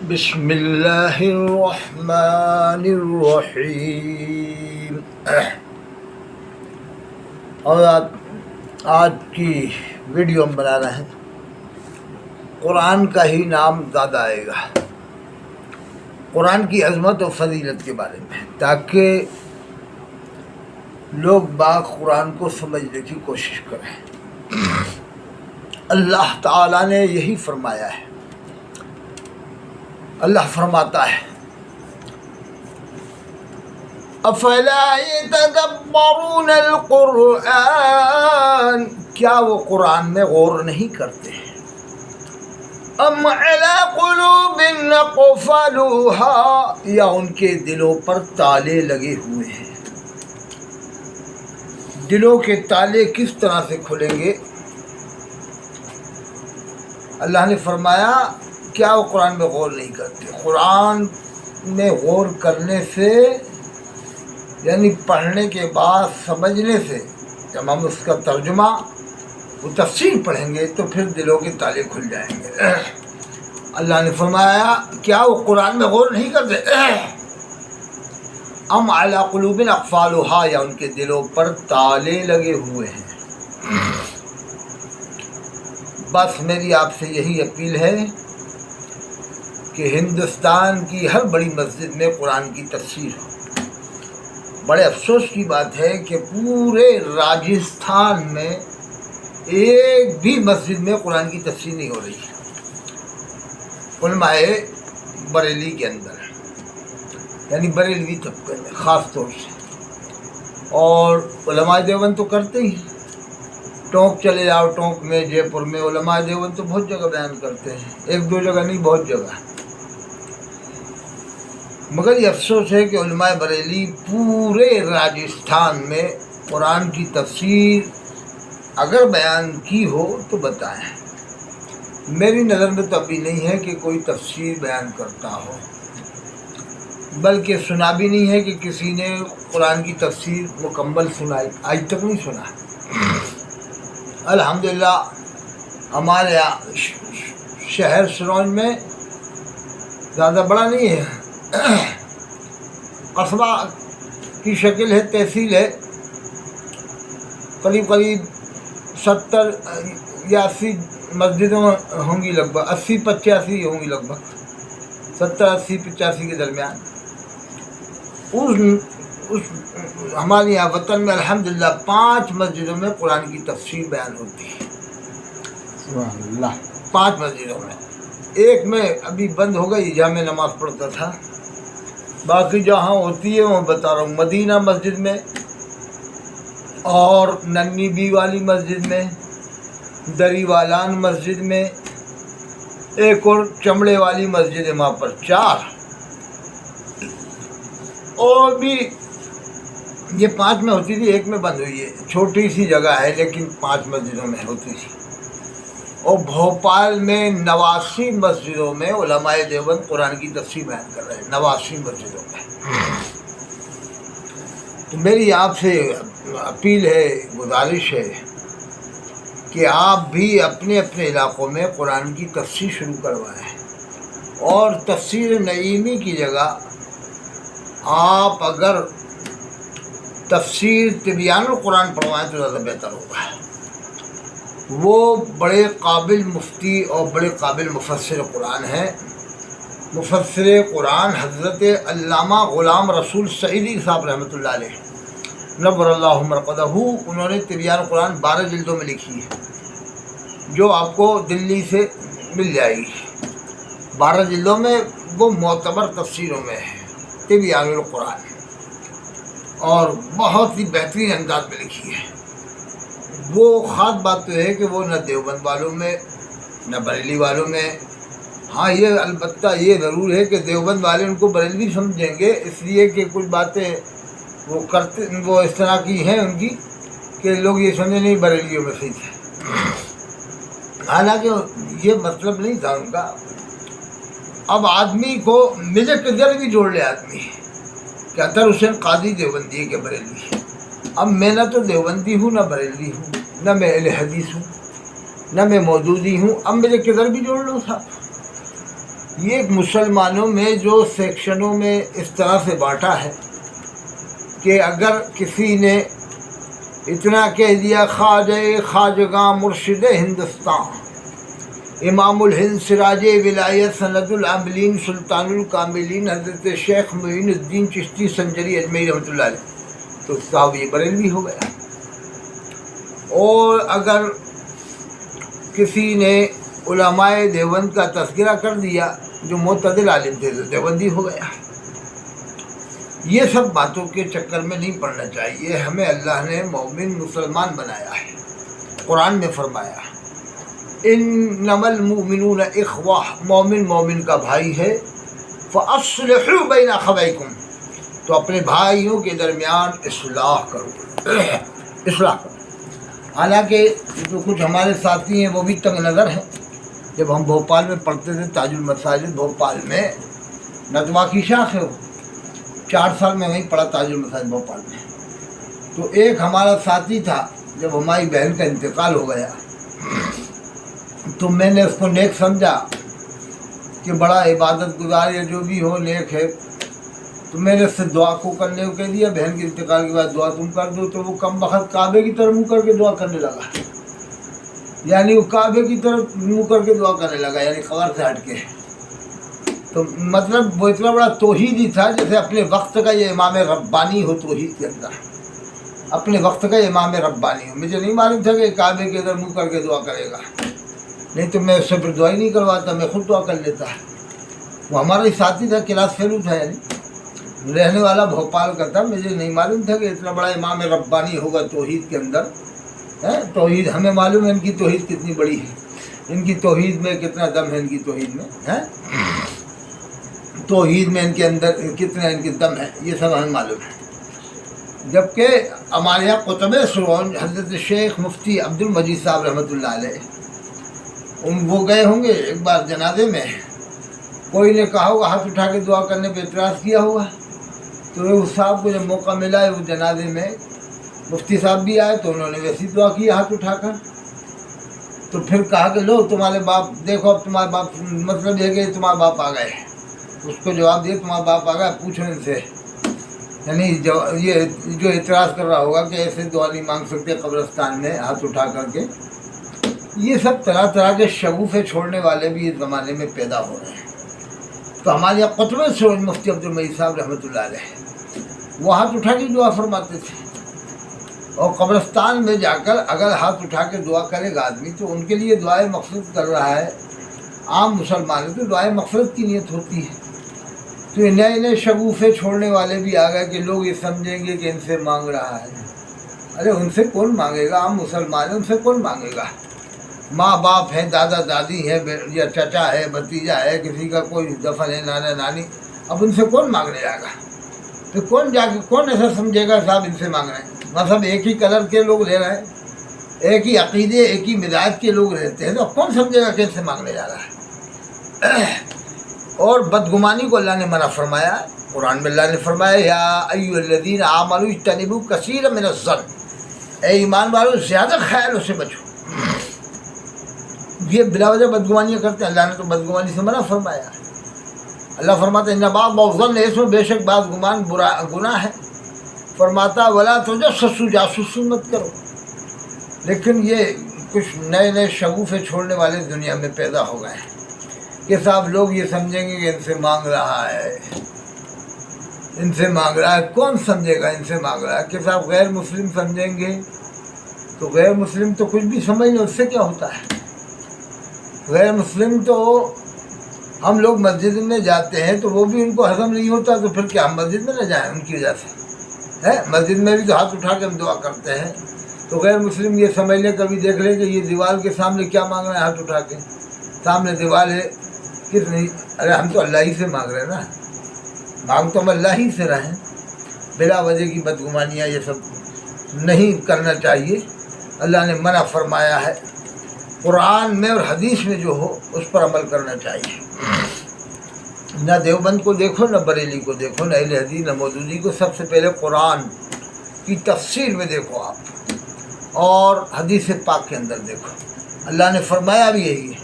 بسم اللہ الرحمن الرحیم۔ اور آج کی ویڈیو ہم بنا رہے ہیں قرآن کا ہی نام زیادہ آئے گا، قرآن کی عظمت و فضیلت کے بارے میں، تاکہ لوگ قرآن کو سمجھنے کی کوشش کریں۔ اللہ تعالیٰ نے یہی فرمایا ہے۔ اللہ فرماتا ہے افلا يتدبرون القرآن، کیا وہ قرآن میں غور نہیں کرتے ہیں؟ ام على قلوب اقفالوها، یا ان کے دلوں پر تالے لگے ہوئے ہیں۔ دلوں کے تالے کس طرح سے کھلیں گے؟ اللہ نے فرمایا کیا وہ قرآن میں غور نہیں کرتے؟ قرآن میں غور کرنے سے، یعنی پڑھنے کے بعد سمجھنے سے، جب ہم اس کا ترجمہ وہ تفسیر پڑھیں گے تو پھر دلوں کے تالے کھل جائیں گے۔ اللہ نے فرمایا کیا وہ قرآن میں غور نہیں کرتے؟ ام علی قلوب اقفالها، یا ان کے دلوں پر تالے لگے ہوئے ہیں۔ بس میری آپ سے یہی اپیل ہے کہ ہندوستان کی ہر بڑی مسجد میں قرآن کی تفسیر ہو۔ بڑے افسوس کی بات ہے کہ پورے راجستھان میں ایک بھی مسجد میں قرآن کی تفسیر نہیں ہو رہی ہے، علماء بریلی کے اندر، یعنی بریلوی طبقے میں خاص طور سے۔ اور علماء دیوبند تو کرتے ہی، ٹونک چلے جاؤ، ٹونک میں، جے پور میں علماء دیوبند تو بہت جگہ بیان کرتے ہیں، ایک دو جگہ نہیں، بہت جگہ۔ مگر یہ افسوس ہے کہ علماء بریلی پورے راجستھان میں قرآن کی تفسیر اگر بیان کی ہو تو بتائیں۔ میری نظر میں تو ابھی نہیں ہے کہ کوئی تفسیر بیان کرتا ہو، بلکہ سنا بھی نہیں ہے کہ کسی نے قرآن کی تفسیر مکمل سنائی، آج تک نہیں سنا۔ الحمدللہ ہمارے شہر سرون میں زیادہ بڑا نہیں ہے، قصبہ کی شکل ہے، تحصیل ہے، قریب 70 یا 80 مسجدوں ہوں گی، لگ بھگ 80-85 ہوں گی، لگ بھگ 70-80-85 کے درمیان۔ اس ہمارے یہاں وطن میں الحمدللہ 5 مسجدوں میں قرآن کی تفسیر بیان ہوتی ہے، 5 مسجدوں میں۔ ایک میں ابھی بند ہو گئی، جہاں میں نماز پڑھتا تھا، باقی جہاں ہوتی ہے وہ بتا رہا ہوں، مدینہ مسجد میں، اور ننی بی والی مسجد میں، دری والان مسجد میں، ایک اور چمڑے والی مسجد ہے، وہاں پر 4، اور بھی یہ 5 میں ہوتی تھی، ایک میں بند ہوئی ہے، چھوٹی سی جگہ ہے لیکن 5 مسجدوں میں ہوتی تھی۔ اور بھوپال میں 89 مسجدوں میں علماء دیوبند قرآن کی تفسیر بیان کر رہے ہیں، 89 مسجدوں میں۔ تو میری آپ سے اپیل ہے، گزارش ہے کہ آپ بھی اپنے اپنے علاقوں میں قرآن کی تفسیر شروع کروائیں، اور تفسیر نعیمی کی جگہ آپ اگر تفسیر تبیان القرآن پڑھوائیں تو زیادہ بہتر ہوگا۔ وہ بڑے قابل مفتی اور بڑے قابل مفسر قرآن ہیں۔ مفسر قرآن حضرت علامہ غلام رسول سعیدی صاحب رحمۃ اللہ علیہ، نور اللہ مرقدہ، انہوں نے تبیان القرآن 12 جلدوں میں لکھی ہے، جو آپ کو دلی سے مل جائے گی۔ 12 جلدوں میں وہ معتبر تفسیروں میں ہے تبیان القرآن، اور بہت ہی بہترین انداز میں لکھی ہے۔ وہ خاص بات تو ہے کہ وہ نہ دیوبند والوں میں نہ بریلی والوں میں، ہاں یہ البتہ یہ ضرور ہے کہ دیوبند والے ان کو بریلوی سمجھیں گے، اس لیے کہ کچھ باتیں وہ اس طرح کی ہیں ان کی کہ لوگ یہ سمجھیں نہیں بریلیوں میں صحیح ہے، حالانکہ یہ مطلب نہیں تھا ان کا۔ اب آدمی کو مجھے کدھر بھی جوڑ لے آدمی کہ اطہر حسین قاضی دیوبندی ہے کہ بریلوی ہے۔ اب میں نہ تو دیوبندی ہوں، نہ بریلوی ہوں، نہ میں اہل حدیث ہوں، نہ میں مودودی ہوں، اب مجھے کدھر بھی جوڑ لو صاحب۔ یہ ایک مسلمانوں میں جو سیکشنوں میں اس طرح سے بانٹا ہے کہ اگر کسی نے اتنا کہہ دیا خواجہ خواجگاں مرشد ہندوستان امام الہند سراج ولایت سند العاملین سلطان الکاملین حضرت شیخ معین الدین چشتی سنجری اجمیری رحمۃ اللہ علیہ، تو صاحب یہ بریلوی ہو گیا۔ اور اگر کسی نے علماء دیوبند کا تذکرہ کر دیا جو معتدل عالم تھے تو دیوبندی ہو گیا۔ یہ سب باتوں کے چکر میں نہیں پڑنا چاہیے، ہمیں اللہ نے مومن مسلمان بنایا ہے۔ قرآن میں فرمایا انما المؤمنون اخوہ، مومن مومن کا بھائی ہے، فاصلحوا بین اخویکم، تو اپنے بھائیوں کے درمیان اصلاح کرو، اصلاح کرو۔ حالانکہ جو کچھ ہمارے ساتھی ہیں وہ بھی تنگ نظر ہیں۔ جب ہم بھوپال میں پڑھتے تھے تاج المساجد بھوپال میں، ندوہ کی شاخ ہے وہ، 4 سال میں وہیں پڑھا تاج المساجد بھوپال میں۔ تو ایک ہمارا ساتھی تھا، جب ہماری بہن کا انتقال ہو گیا تو میں نے اس کو نیک سمجھا کہ بڑا عبادت گزار یا جو بھی ہو نیک ہے، تو میں نے اس سے دعا کو کرنے کو کہہ دیا، بہن کے انتقال کے بعد دعا تم کر دو، تو وہ کم وقت کعبے کی طرف منہ کر کے دعا کرنے لگا، یعنی وہ کعبے کی طرف منہ کر کے دعا کرنے لگا، یعنی قبر سے ہٹ کے۔ تو مطلب وہ اتنا بڑا توحیدی تھا جیسے اپنے وقت کا یہ امام ربانی ہو، توحید کے اندر اپنے وقت کا امام ربانی ہو۔ مجھے نہیں معلوم تھا کہ کعبے کے اندر منہ کر کے دعا کرے گا، نہیں تو میں اس سے پھر دعا ہی نہیں کرواتا، میں خود دعا کر لیتا۔ وہ ہمارا ہی ساتھی تھا، کلاس فیلو تھا، یعنی رہنے والا بھوپال کا تھا۔ مجھے نہیں معلوم تھا کہ اتنا بڑا امام ربانی ہوگا توحید کے اندر۔ توحید ہمیں معلوم ہے ان کی توحید کتنی بڑی ہے، ان کی توحید میں کتنا دم ہے، ان کی توحید میں توحید میں ان کے اندر کتنا ان کے دم ہے، یہ سب ہمیں معلوم ہے۔ جبکہ ہمارے یہاں قطب سرون حضرت شیخ مفتی عبد المجید صاحب رحمۃ اللہ علیہ، وہ گئے ہوں گے ایک بار جنازے میں، کوئی نے کہا ہوگا ہاتھ اٹھا کے دعا کرنے پہ اعتراض کیا ہوگا، تو اس صاحب کو جب موقع ملا ہے وہ جنازے میں مفتی صاحب بھی آئے تو انہوں نے ویسی دعا کی ہاتھ اٹھا کر، تو پھر کہا کہ لو تمہارے باپ دیکھو، اب تمہارے باپ مطلب یہ کہ تمہارے باپ آ گئے۔ اس کو جواب دیا تمہارا باپ آ گیا، پوچھو ان سے، یعنی یہ جو اعتراض کر رہا ہوگا کہ ایسے دعا نہیں مانگ سکتے قبرستان میں ہاتھ اٹھا کر کے۔ یہ سب طرح طرح کے شگوفے چھوڑنے والے بھی اس زمانے میں پیدا ہو رہے ہیں۔ تو ہمارے یہاں قطب سرور مفتی عبد المجید صاحب رحمۃ اللہ علیہ وہ ہاتھ اٹھا کے دعا فرماتے تھے، اور قبرستان میں جا کر اگر ہاتھ اٹھا کے دعا کرے گا آدمی تو ان کے لیے دعائے مغفرت کر رہا ہے۔ عام مسلمانوں تو دعائے مغفرت کی نیت ہوتی ہے۔ تو یہ نئے نئے شگوفے چھوڑنے والے بھی آ گئے کہ لوگ یہ سمجھیں گے کہ ان سے مانگ رہا ہے۔ ارے ان سے کون مانگے گا؟ عام مسلمان ہیں، ان سے کون مانگے گا؟ ماں باپ ہیں، دادا دادی ہے، یا چچا ہے، بھتیجا ہے، کسی کا کوئی دفن ہے، نانا نانی، اب ان سے کون مانگنے جائے گا؟ تو کون جا کے کون ایسا سمجھے گا صاحب ان سے مانگ رہے ہیں؟ مطلب ایک ہی کلر کے لوگ لے رہے ہیں، ایک ہی عقیدے ایک ہی مزاج کے لوگ رہتے ہیں، تو کون سمجھے گا کہ ان سے مانگنے جا رہا ہے؟ اور بدگمانی کو اللہ نے منع فرمایا۔ قرآن میں اللہ نے فرمایا یا ایھا الذین آمنوا اجتنبوا کثیرا من الظن، اے ایمان والو زیادہ خیالوں سے بچو۔ یہ بلا وجہ بدگمانیاں کرتے ہیں، اللہ نے تو بدگمانی سے منع فرمایا۔ اللہ فرماتا ہے ان بعض الظن اثم، بے شک بعض گمان گناہ ہے۔ فرماتا ولا تجسسوا، جاسوسی مت کرو۔ لیکن یہ کچھ نئے نئے شگوفے چھوڑنے والے دنیا میں پیدا ہو گئے ہیں کہ صاحب لوگ یہ سمجھیں گے کہ ان سے مانگ رہا ہے، ان سے مانگ رہا ہے۔ کون سمجھے گا ان سے مانگ رہا ہے؟ کہ صاحب غیر مسلم سمجھیں گے تو غیر مسلم تو کچھ بھی سمجھ لیں، اس سے کیا ہوتا ہے؟ غیر مسلم تو ہم لوگ مسجد میں جاتے ہیں تو وہ بھی ان کو ہضم نہیں ہوتا، تو پھر کیا ہم مسجد میں نہ جائیں ان کی وجہ سے؟ مسجد میں بھی تو ہاتھ اٹھا کے ہم دعا کرتے ہیں۔ تو غیر مسلم یہ سمجھ لے، کبھی دیکھ لے کہ یہ دیوار کے سامنے کیا مانگ رہے ہیں ہاتھ اٹھا کے، سامنے دیوار ہے کس نہیں، ارے ہم تو اللہ ہی سے مانگ رہے ہیں نا، مانگ تو ہم اللہ ہی سے رہیں۔ بلا وجہ کی بدگمانیاں یہ سب نہیں کرنا چاہیے، اللہ نے منع فرمایا ہے۔ قرآن میں اور حدیث میں جو ہو اس پر عمل کرنا چاہیے۔ نہ دیوبند کو دیکھو، نہ بریلی کو دیکھو، نہ اہل حدیث، نہ مودودی کو، سب سے پہلے قرآن کی تفسیر میں دیکھو آپ، اور حدیث پاک کے اندر دیکھو۔ اللہ نے فرمایا بھی یہی ہے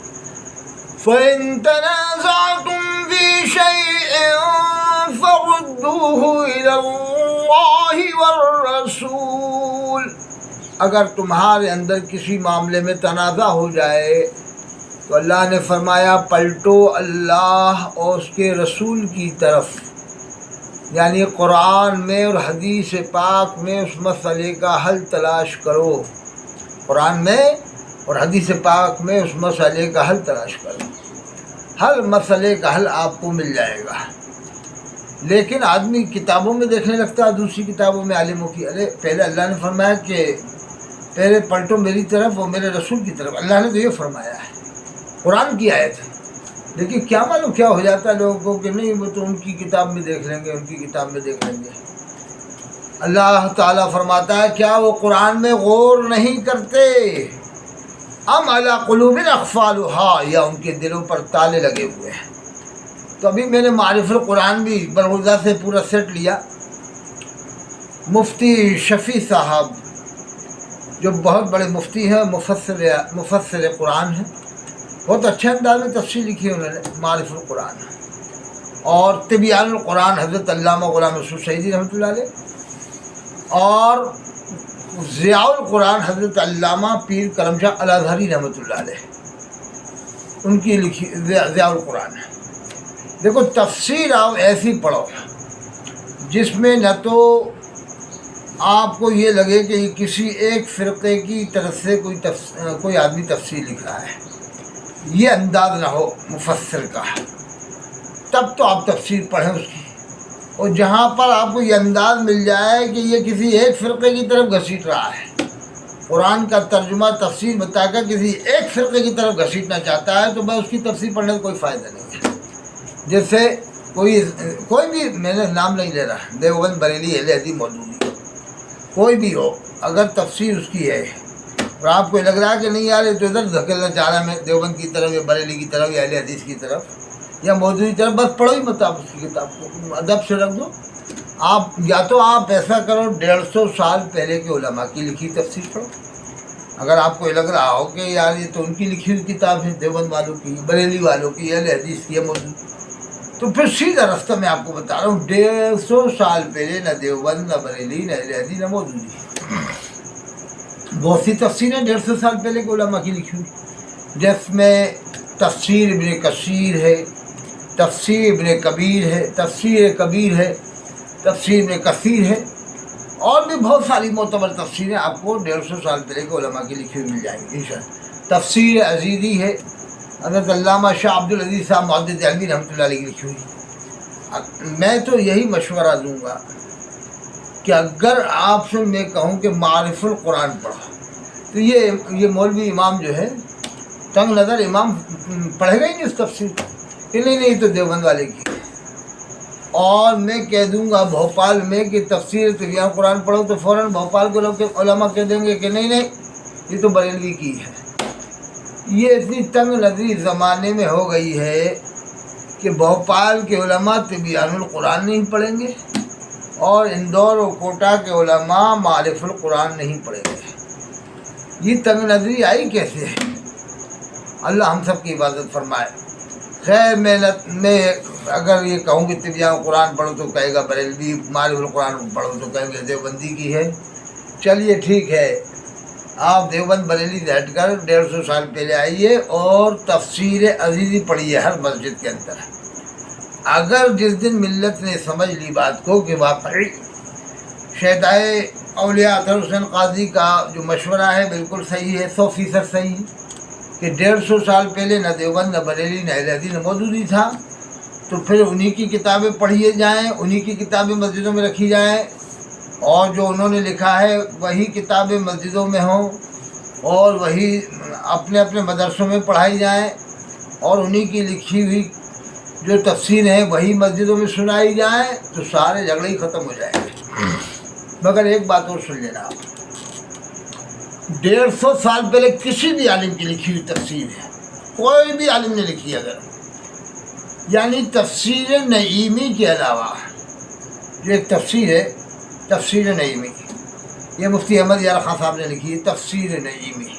فَإِن تَنَازَعْتُمْ اگر تمہارے اندر کسی معاملے میں تنازع ہو جائے تو اللہ نے فرمایا پلٹو اللہ اور اس کے رسول کی طرف، یعنی قرآن میں اور حدیث پاک میں اس مسئلے کا حل تلاش کرو، قرآن میں اور حدیث پاک میں اس مسئلے کا حل تلاش کرو، ہر مسئلے کا حل آپ کو مل جائے گا۔ لیکن آدمی کتابوں میں دیکھنے لگتا ہے، دوسری کتابوں میں عالموں کی، ارے پہلے اللہ نے فرمایا کہ پہلے پلٹو میری طرف اور میرے رسول کی طرف، اللہ نے تو یہ فرمایا ہے، قرآن کی آیت ہے۔ لیکن کیا معلوم کیا ہو جاتا ہے لوگوں کو کہ نہیں وہ تو ان کی کتاب میں دیکھ لیں گے، ان کی کتاب میں دیکھ لیں گے۔ اللہ تعالیٰ فرماتا ہے کیا وہ قرآن میں غور نہیں کرتے؟ ام علی قلوب اقفالها، یا ان کے دلوں پر تالے لگے ہوئے ہیں۔ تو ابھی میں نے معارف القرآن بھی برغزہ سے پورا سیٹ لیا، مفتی شفیع صاحب جو بہت بڑے مفتی ہیں، مفسر قرآن ہیں، بہت اچھے انداز میں تفسیر لکھی ہے انہوں نے معارف القرآن، اور تبیان القرآن حضرت علامہ غلام رسول سعیدی رحمۃ اللہ علیہ، اور ضیاء القرآن حضرت علامہ پیر کرم شاہ الازہری رحمۃ اللہ علیہ، ان کی لکھی ضیاء القرآن ہے۔ دیکھو تفسیر آپ ایسی پڑھو جس میں نہ تو آپ کو یہ لگے کہ یہ کسی ایک فرقے کی طرف سے کوئی آدمی تفسیر لکھ رہا ہے، یہ انداز نہ ہو مفسر کا، تب تو آپ تفسیر پڑھیں اس کی۔ اور جہاں پر آپ کو یہ انداز مل جائے کہ یہ کسی ایک فرقے کی طرف گھسیٹ رہا ہے، قرآن کا ترجمہ تفسیر بتا کر کسی ایک فرقے کی طرف گھسیٹنا چاہتا ہے، تو بس اس کی تفسیر پڑھنے کا کوئی فائدہ نہیں ہے۔ جیسے کوئی بھی، میں نے نام نہیں لے رہا، دیوبند، بریلی، اہل حدیث، مودودی، کوئی بھی ہو، اگر تفسیر اس کی ہے اور آپ کو لگ رہا ہے کہ نہیں یار یہ تو ادھر دھکیلنا چاہ رہا ہے، میں دیوبند کی طرف یا بریلی کی طرف یا اہل حدیث کی طرف یا مودودی کی طرف، بس پڑھو ہی مت آپ اس کی کتاب کو، ادب سے رکھ دو۔ آپ یا تو آپ ایسا کرو 150 سال پہلے کے علماء کی لکھی تفسیر پڑھو، اگر آپ کو یہ لگ رہا ہو کہ یار یہ تو ان کی لکھی ہوئی کتاب ہے، دیوبند والوں کی، بریلی والوں کی، اہل حدیث کی، مودودی، تو پھر سیدھا راستہ میں آپ کو بتا رہا ہوں، 150 سال پہلے نہ دیوبند، نہ بریلی، نہ اہل حدیث، نہ مودودی، بہت سی تفسیریں 150 سال پہلے کے علماء کی لکھی ہوئی، جس میں تفسیر ابن کثیر ہے، تفسیر ابن کبیر ہے، تفسیر کبیر ہے، تفسیر ابن کثیر ہے، اور بھی بہت ساری معتبر تفسیریں آپ کو 150 سال پہلے کے علماء کی لکھی ہوئی مل جائیں گی انشاءاللہ۔ تفسیر عزیزی ہے، حضرت علامہ شاہ عبد العزیز صاحب محدث دہلوی رحمۃ اللہ علیہ کی لکھی ہوئی۔ میں تو یہی مشورہ دوں گا کہ اگر آپ سے میں کہوں کہ معارف القرآن پڑھو، تو یہ مولوی امام جو ہے تنگ نظر امام پڑھے گا ہی نہیں اس تفسیر کہ نہیں تو دیوبند والے کی، اور میں کہہ دوں گا بھوپال میں کہ تفسیر تبیان قرآن پڑھو تو فوراً بھوپال کے لوگ علماء کہہ دیں گے کہ نہیں یہ تو بریلوی کی ہے۔ یہ اتنی تنگ نظری زمانے میں ہو گئی ہے کہ بھوپال کے علماء تبیان القرآن نہیں پڑھیں گے اور اندور و کوٹا کے علماء معارف القرآن نہیں پڑھیں گے۔ یہ تنگ نظری آئی کیسے ہے؟ اللہ ہم سب کی حفاظت فرمائے۔ خیر میں اگر یہ کہوں کہ تبیان قرآن پڑھو تو کہے گا بریلوی، معارف القرآن پڑھو تو کہیں گے دیوبندی کی ہے۔ چلیے ٹھیک ہے، آپ دیوبند بریلی سے ہٹ کر 150 سال پہلے آئیے اور تفسیر عزیزی پڑھیے ہر مسجد کے اندر۔ اگر جس دن ملت نے سمجھ لی بات کو کہ واقعی شہدائے اولیاء اطہر حسین قاضی کا جو مشورہ ہے بالکل صحیح ہے، 100% صحیح، کہ 150 سال پہلے نہ دیوبند، نہ بریلی، نہ اہل حدیث، نہ مودودی تھا، تو پھر انہی کی کتابیں پڑھیے جائیں، انہی کی کتابیں مسجدوں میں رکھی جائیں، اور جو انہوں نے لکھا ہے وہی کتابیں مسجدوں میں ہوں اور وہی اپنے اپنے مدرسوں میں پڑھائی جائیں، اور انہی کی لکھی ہوئی جو تفسیر ہیں وہی مسجدوں میں سنائی جائیں، تو سارے جھگڑے ہی ختم ہو جائیں گے۔ مگر ایک بات اور سن لینا آپ، 150 سال پہلے کسی بھی عالم کی لکھی ہوئی تفسیر ہے، کوئی بھی عالم نے لکھی اگر، یعنی تفسیر نعیمی کے علاوہ جو ایک تفسیر ہے، تفسیر نعیمی، یہ مفتی احمد یار خان صاحب نے لکھی ہے تفسیر نعیمی،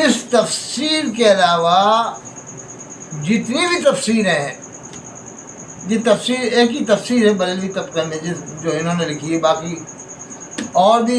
اس تفسیر کے علاوہ جتنی بھی تفسیریں ہیں، یہ تفسیر ایک ہی تفسیر ہے بریلوی طبقے میں جو انہوں نے لکھی ہے، باقی اور بھی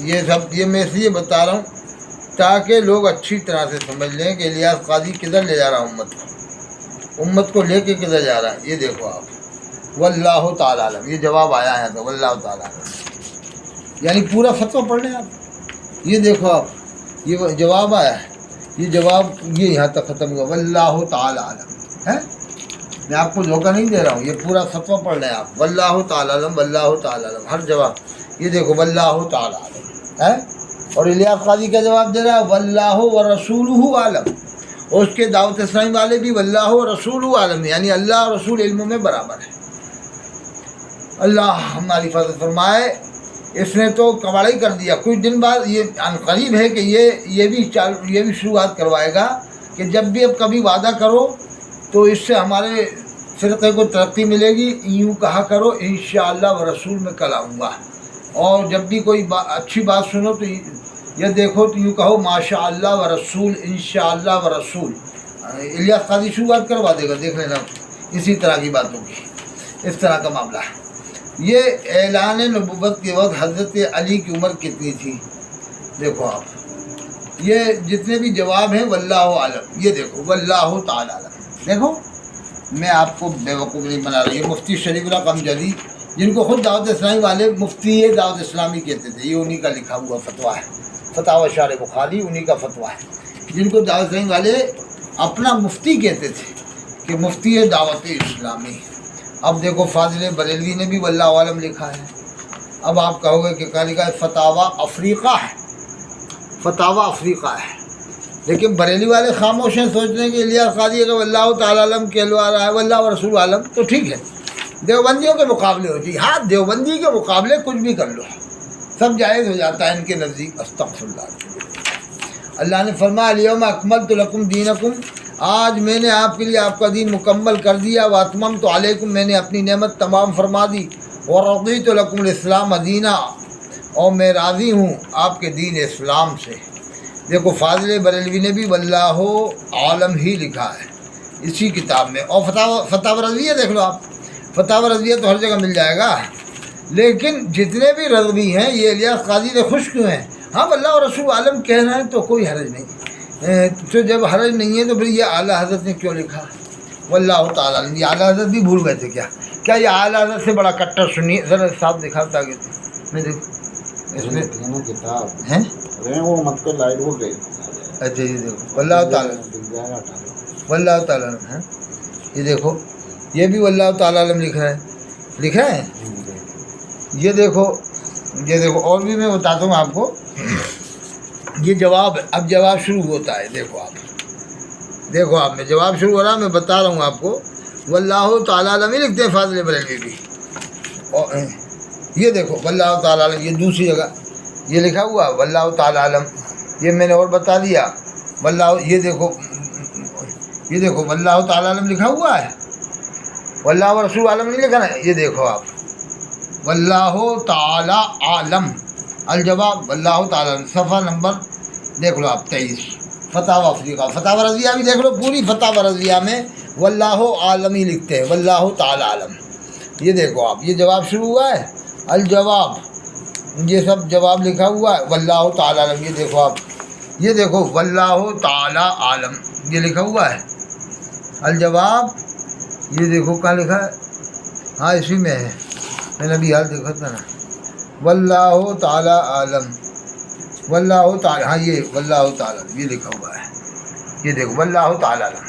یہ میں اس لیے بتا رہا ہوں تاکہ لوگ اچھی طرح سے سمجھ لیں کہ الیاس قاضی کدھر لے جا رہا ہے امت کو لے کے کدھر جا رہا ہے۔ یہ دیکھو آپ، واللہ تعالیٰ عالم، یہ جواب آیا ہے تو واللہ تعالیٰ عالم، یعنی پورا فتویٰ پڑھ لیں آپ۔ یہ دیکھو آپ، یہ جواب آیا ہے، یہ جواب یہ یہاں تک ختم ہوا، واللہ تعالیٰ عالم ہے۔ میں آپ کو دھوکہ نہیں دے رہا ہوں، یہ پورا فتویٰ پڑھ لیں آپ، واللہ تعالیٰ عالم، واللہ تعالیٰ عالم، ہر جواب یہ دیکھو واللہ تعالیٰ عالم ہے۔ اور الیاس قاضی کا جواب دے رہا ہے واللہ ورسولہ عالم، اور اس کے دعوت اسلامی والے بھی واللہ ورسولہ عالم، یعنی اللہ اور رسول علم میں برابر ہے۔ اللہ ہماری حفاظت فرمائے۔ اس نے تو کباڑی کر دیا۔ کچھ دن بعد یہ قریب ہے کہ یہ بھی شروعات کروائے گا کہ جب بھی اب کبھی وعدہ کرو تو اس سے ہمارے فرقے کو ترقی ملے گی، یوں کہا کرو انشاءاللہ ورسول میں کل آؤں گا، اور جب بھی کوئی اچھی بات سنو تو یہ دیکھو تو یوں کہو ماشاء اللہ ورسول، انشاءاللہ ورسول۔ الیاس قاضی شروعات کروا دے گا، دیکھ لینا اسی طرح کی باتوں کی، اس طرح کا معاملہ ہے۔ یہ اعلان نبوت کے وقت حضرت علی کی عمر کتنی تھی؟ دیکھو آپ، یہ جتنے بھی جواب ہیں واللہ عالم، یہ دیکھو واللہ تعالی عالم۔ دیکھو میں آپ کو بیوقوف نہیں بنا رہا، یہ مفتی شریف اللہ قمجلی، جن کو خود دعوت اسلامی والے مفتی دعوت اسلامی کہتے تھے، یہ انہی کا لکھا ہوا فتویٰ ہے، فتاوی شارح بخاری انہی کا فتویٰ ہے، جن کو دعوت اسلامی والے اپنا مفتی کہتے تھے کہ مفتی دعوت اسلامی۔ اب دیکھو فاضل بریلوی نے بھی واللہ عالم لکھا ہے۔ اب آپ کہو گے کہ کیا لکھا ہے؟ فتاوی افریقہ ہے، فتاوی افریقہ ہے، لیکن بریلی والے خاموش ہیں، سوچ رہے ہیں کہ الیاس قاضی اگر واللہ تعالیٰ عالم کہلوا رہا ہے، واللہ ورسول عالم تو ٹھیک ہے، دیوبندیوں کے مقابلے ہوتی ہے۔ ہاں دیوبندی کے مقابلے کچھ بھی کر لو، سب جائز ہو جاتا ہے ان کے نزدیک۔ استغفر اللہ۔ اللہ نے فرمایا الیوم اکملت لکم دینکم، آج میں نے آپ کے لیے آپ کا دین مکمل کر دیا، واتممت علیکم، میں نے اپنی نعمت تمام فرما دی، ورضیت لکم الاسلام دینا، اور میں راضی ہوں آپ کے دین اسلام سے۔ دیکھو فاضل بریلوی نے بھی واللہ عالم ہی لکھا ہے اسی کتاب میں، اور فتاوی رضویہ دیکھ لو آپ، فتاوی رضویہ تو ہر جگہ مل جائے گا، لیکن جتنے بھی رضوی ہیں یہ الیاس قاضی سے خوش کیوں ہیں؟ ہاں واللہ اور رسول عالم کہہ رہے ہیں تو کوئی حرج نہیں، تو جب حرج نہیں ہے تو پھر یہ اعلیٰ حضرت نے کیوں لکھا واللہ تعالیٰ عالم؟ یہ اعلیٰ حضرت بھی بھول گئے تھے کیا یہ اعلیٰ حضرت سے بڑا کٹر سنیے ذرا صاحب دکھاتا کہ میں دیکھ اس میں کتاب ہیں وہ مت کر لائٹ ہو گئی۔ اچھا یہ دیکھو واللہ تعالیٰ، واللہ تعالیٰ عالم ہے، یہ دیکھو یہ بھی واللہ تعالیٰ عالم لکھا ہے۔ یہ دیکھو اور بھی میں بتاتا ہوں آپ کو، یہ جواب اب جواب شروع ہوتا ہے، دیکھو آپ میں جواب شروع ہو رہا، میں بتا رہا ہوں آپ کو، واللہ تعالیٰ عالم ہی لکھتے ہیں فاضل بریلوی بھی، اور یہ دیکھو واللہ تعالیٰ عالم، یہ دوسری جگہ یہ لکھا ہوا واللہ تعالیٰ عالم، یہ میں نے اور بتا دیا واللہ، یہ دیکھو واللہ تعالیٰ عالم لکھا ہوا ہے، واللہ ورسول عالم نہیں لکھا نا، یہ دیکھو آپ واللہ تعالیٰ عالم الجواب واللہ تعالیٰ عالم، صفحہ نمبر دیکھ لو آپ 23، فتاوی افریقہ، فتاوی رضویہ بھی دیکھ لو، پوری فتاوی رضویہ میں واللہ عالم ہی لکھتے ہیں، واللہ تعالیٰ عالم۔ یہ دیکھو آپ، یہ جواب شروع ہوا ہے الجواب، یہ سب جواب لکھا ہوا ہے واللہ تعالیٰ عالم، یہ دیکھو آپ، یہ دیکھو واللہ تعالیٰ عالم یہ لکھا ہوا ہے الجواب، یہ دیکھو کہاں لکھا ہے، ہاں اسی میں ہے، میں نے ابھی حال دیکھا تھا نا، واللہ تعالیٰ عالم، واللہ تعالیٰ، ہاں یہ واللہ تعالیٰ یہ لکھا ہوا ہے، یہ دیکھو واللہ تعالیٰ عالم۔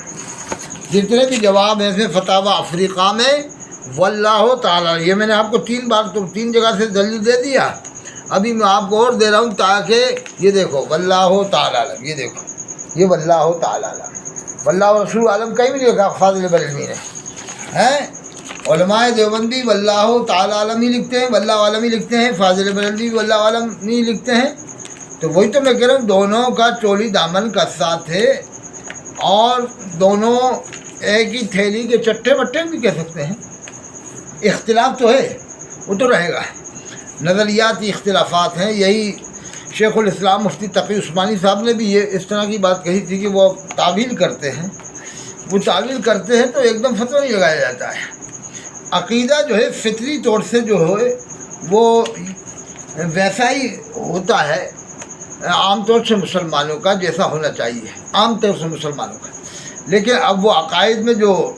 جتنے بھی جواب ہیں اس میں فتاوی افریقہ میں واللہ تعالیٰ، یہ میں نے آپ کو 3 جگہ سے دلیل دے دیا، ابھی میں آپ کو اور دے رہا ہوں تاکہ یہ دیکھو واللہ تعالیٰ عالم، یہ دیکھو یہ واللہ تعالیٰ عالم، واللہ رسول عالم کہیں بھی نہیں لکھا فاضل بریلوی نے، ہیں علماء دیوبندی واللہ تعالیٰ عالم ہی لکھتے ہیں، واللہ عالم ہی لکھتے ہیں، فاضل بریلوی واللہ عالم نہیں لکھتے ہیں، تو وہی تو میں کہہ رہا ہوں دونوں کا چولی دامن کا ساتھ ہے، اور دونوں ایک ہی تھیلی کے چٹے بٹے بھی کہہ سکتے ہیں، اختلاف تو ہے، وہ تو رہے گا، نظریاتی اختلافات ہیں، یہی شیخ الاسلام مفتی تقی عثمانی صاحب نے بھی یہ اس طرح کی بات کہی تھی کہ وہ تعویل کرتے ہیں، تو ایک دم فتویٰ نہیں لگایا جاتا ہے، عقیدہ جو ہے فطری طور سے جو ہے وہ ویسا ہی ہوتا ہے عام طور سے مسلمانوں کا، جیسا ہونا چاہیے عام طور سے مسلمانوں کا. لیکن اب وہ عقائد میں جو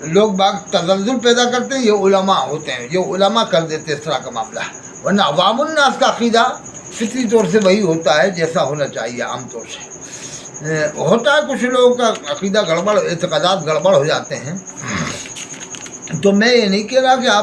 لوگ باغ تزلزل پیدا کرتے ہیں، یہ علماء ہوتے ہیں، یہ علماء کر دیتے اس طرح کا معاملہ. ورنہ عوام الناس کا عقیدہ فطری طور سے وہی ہوتا ہے جیسا ہونا چاہیے عام طور سے. ہوتا ہے کچھ لوگوں کا عقیدہ گڑبڑ، اعتقادات گڑبڑ ہو جاتے ہیں. تو میں یہ نہیں کہہ رہا کہ آپ